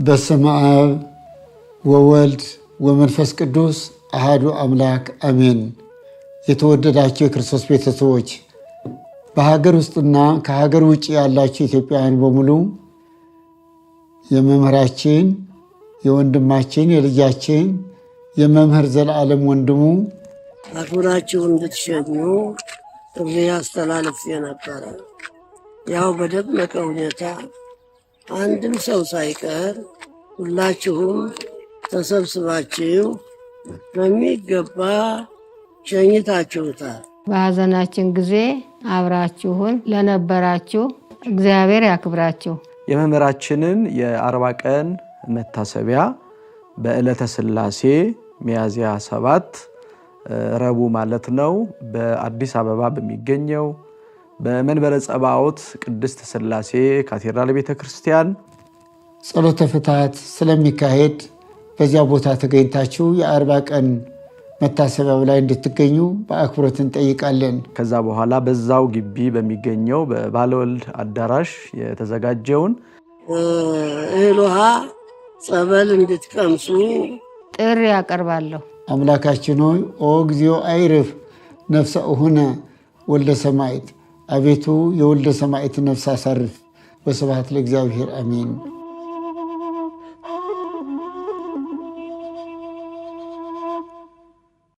በስመ አብ ወወልድ ወመንፈስ ቅዱስ አሃዱ አምላክ አሜን። የተወደዳችሁ የክርስቶስ ቤተሰቦች በሀገር ውስጥና ከሀገር ውጭ ያላችሁ ኢትዮጵያውያን በሙሉ የመምህራችን የወንድማችን የልጃችን የመምህር ዘለዓለም ወንድሙ አክብራችሁ እንድትሸኙ ጥሪ አስተላልፌ ነበረ። ያው በደመቀ ሁኔታ አንድም ሰው ሳይቀር ሁላችሁም ተሰብስባችሁ በሚገባ ሸኝታችሁታል። በሐዘናችን ጊዜ አብራችሁን ለነበራችሁ እግዚአብሔር ያክብራችሁ። የመምህራችንን የ40 ቀን መታሰቢያ በዕለተ ሥላሴ ሚያዝያ 7 ረቡዕ ማለት ነው በአዲስ አበባ በሚገኘው በመንበረ ጸባዖት ቅድስት ሥላሴ ካቴድራል ቤተክርስቲያን ጸሎተ ፍትሐት ስለሚካሄድ በዚያ ቦታ ተገኝታችሁ የ40 ቀን መታሰቢያው ላይ እንድትገኙ በአክብሮት እንጠይቃለን። ከዛ በኋላ በዛው ግቢ በሚገኘው በባለወልድ አዳራሽ የተዘጋጀውን እህል ውሃ ጸበል እንድትቀምሱ ጥሪ ያቀርባለሁ። አምላካችን ሆይ ኦ እግዚኦ አይርፍ ነፍሰ እሁነ ወልደ ሰማዕት፣ አቤቱ የወልደ ሰማዕት ነፍስ አሳርፍ። ወስብሐት ለእግዚአብሔር አሜን።